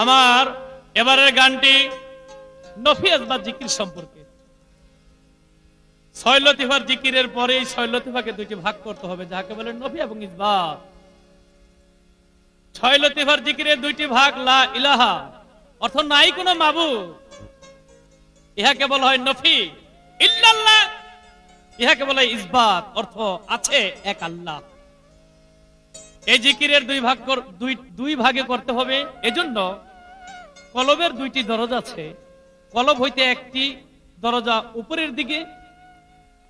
আমার এবারের গানটি নফি আসবাত জিকির সম্পর্কে। 6 লতিফার জিকিরের পরে 6 লতিফাকে দুটি ভাগ করতে হবে, যাকে বলে নফি এবং ইসবাত। 6 লতিফার জিকিরের দুইটি ভাগ, লা ইলাহা অর্থ নাই কোনো মাবুদ, ইহাকে বলা হয় নফি। ইল্লাল্লাহ ইহাকে বলা হয় ইসবাত, অর্থ আছে এক আল্লাহ। এই জিকিরের দুই ভাগে করতে হবে। এজন্য কলবের দুইটি দরজা আছে। কলব হইতে একটি দরজা উপরের দিকে,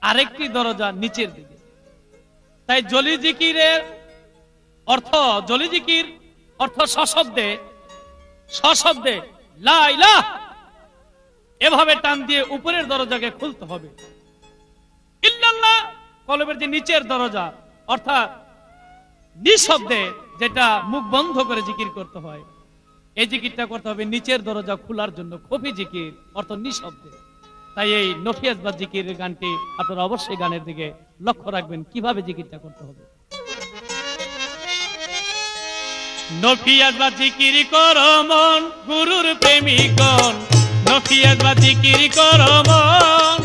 আরেকটি দরজা নিচের দিকে। তাই জলি জিকির অর্থ সশব্দে লা ইলাহা এভাবে টান দিয়ে উপরের দরজাকে খুলতে হবে। ইল্লাল্লাহ কলবের যে নিচের দরজা, অর্থাৎ নিঃশব্দে, যেটা মুখ বন্ধ করে জিকির করতে হয়, এই জিকিরটা করতে হবে নিচের দরজা খোলার জন্য, খফি জিকির অর্থ নিঃশব্দে। তাই এই নফি আসবাত জিকিরের গানটি আপনারা অবশ্যই গানের দিকে লক্ষ্য রাখবেন, কিভাবে জিকিরটা করতে হবে। নফি আসবাত জিকির করো মন, গুরুর প্রেমিকগণ, নফি আসবাত জিকির করো মন।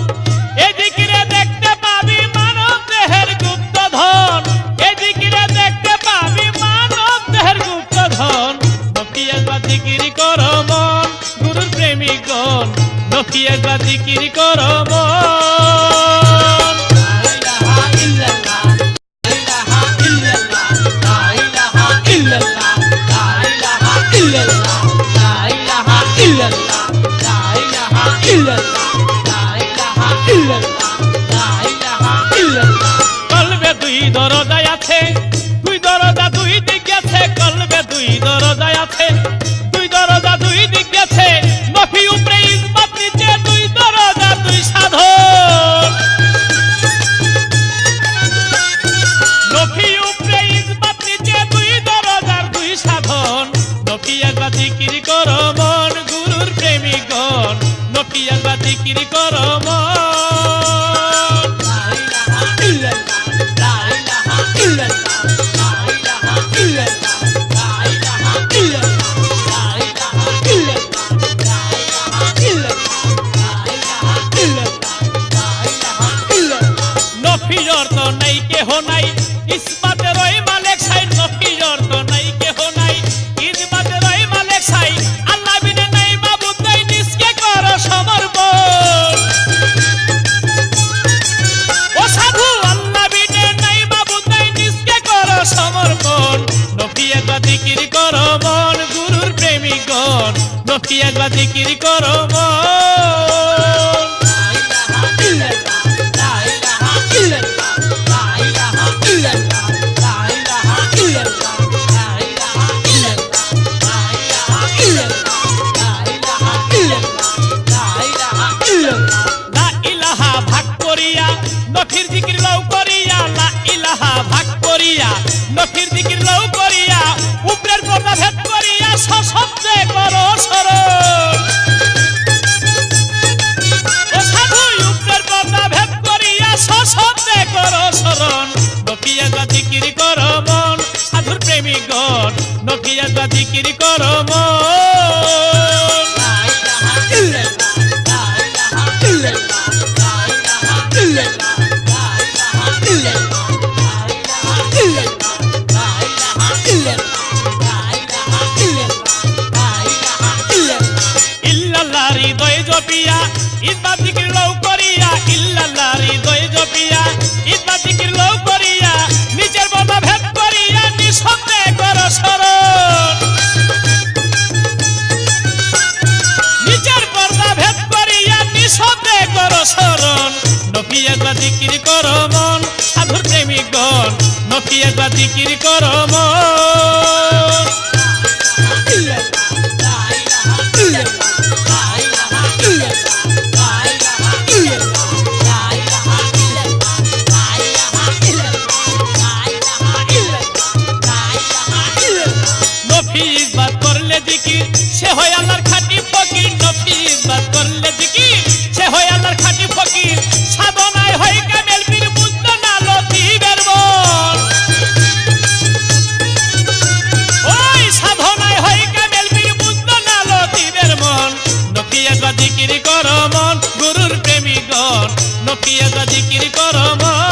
এই জিকিরে দেখতে পাবি মানব দেহের গুপ্ত ধন, এই জিকিরে দেখতে পাবি মানব দেহের গুপ্ত ধন। নফি আসবাত জিকির করো মন, গুরুর প্রেমিকগণ, নফি আসবাত জিকির করো মন। লা ইলাহা ইল্লাল্লাহ, লা ইলাহা ইল্লাল্লাহ, লা ইলাহা ইল্লাল্লাহ, লা ইলাহা ইল্লাল্লাহ, লা ইলাহা ইল্লাল্লাহ, লা ইলাহা ইল্লাল্লাহ, লা ইলাহা ইল্লাল্লাহ। কলবে দুই দরজা আছে, দুই দরজা দুই দিক আছে। কলবে দুই দরজা আছে, দুই দরজা দুই দিক আছে। নফি উপরে ইসবাত নিচে, দুই দরজা দুই সাধন। নফি উপরে ইসবাত নিচে, দুই দরজার দুই সাধন। নফি আসবাত জিকির করো মন, গুরুর প্রেমিকগণ, নফি আসবাত জিকির করো মন। লা ইলাহা ইল্লাল্লাহ, লা ইলাহা ইল্লাল্লাহ, লা ইলাহা ইল্লাল্লাহ, লা ইলাহা ইল্লাল্লাহ, লা ইলাহা ইল্লাল্লাহ, লা ইলাহা ইল্লাল্লাহ, লা ইলাহা ইল্লাল্লাহ, লা ইলাহা ইল্লাল্লাহ। নফি অর্থ নাই কেহ নাই, ইসবাতের ওই মালিক সাই। নফি অর্থ নাই কেহ নাই, ইসবাতের ওই মালিক সাই। আল্লাহ বিনে নাই মাবুদ নাই, নিজকে করো সমর্পণ। ও সাধু, আল্লাহ বিনে নাই মাবুদ নাই, নিজকে করো সমর্পণ। নফি আসবাত জিকির করো মন, গুরুর প্রেমিকগণ, নফি আসবাত জিকির করো মন। লা ইলাহা ইল্লাল্লাহ, লা ইলাহা ইল্লাল্লাহ, লা ইলাহা ইল্লাল্লাহ, লা ইলাহা ইল্লাল্লাহ, লা ইলাহা ইল্লাল্লাহ, লা ইলাহা ইল্লাল্লাহ, লা ইলাহা ইল্লাল্লাহ, লা ইলাহা ইল্লাল্লাহ। লা ইলাহা ভাগ করিয়া নফির জিকির লও করিয়া, লা ইলাহা ভাগ করিয়া নফির জিকির লও করিয়া। উপরের পর্দা ভেদ করিয়া সশব্দে করো স্মরণ। ও সাধু, উপরের পর্দা ভেদ করিয়া সশব্দে করো স্মরণ। নফি আসবাত জিকির করো মন, সাধুর প্রেমিকগণ, নফি আসবাত জিকির করো মন। লা ইলাহা ইল্লাল্লাহ, লা ইলাহা ইল্লাল্লাহ, লা ইলাহা ইল্লাল্লাহ, লা ইলাহা ইল্লাল্লাহ, লা ইলাহা ইল্লাল্লাহ, লা ইলাহা ইল্লাল্লাহ, লা ইলাহা ইল্লাল্লাহ, লা ইলাহা ইল্লাল্লাহ। ইল্লাল্লাহ হৃদয় জপিয়া ইসবাত জিকির লও করিয়া, ইল্লাল্লাহ হৃদয় জপিয়া ইসবাত জিকির লও করিয়া। নিচের পর্দা ভেদ করিয়া নিঃশব্দে করো স্মরণ। নিচের পর্দা ভেদ করিয়া নিঃশব্দে করো স্মরণ। নফি আসবাত জিকির করো মন, সাধুর প্রেমিকগণ, নফি আসবাত জিকির করো মন। লা ইলাহা ইল্লাল্লাহ, লা ইলাহা ইল্লাল্লাহ, লা ইলাহা ইল্লাল্লাহ, লা ইলাহা ইল্লাল্লাহ, লা ইলাহা ইল্লাল্লাহ, লা ইলাহা ইল্লাল্লাহ, লা ইলাহা ইল্লাল্লাহ। নফি ইসবাত করলে জিকির, সে হয় আল্লাহর খাঁটি ফকির। নফি ইসবাত করলে জিকির, সে হয় আল্লাহর খাঁটি ফকির। সাধনায় হয় কামেল পীর, বুঝলো না লতিফের মন। ওই সাধনায় হয় কামেল পীর, বুঝলো নফি একবার জিকির করো মন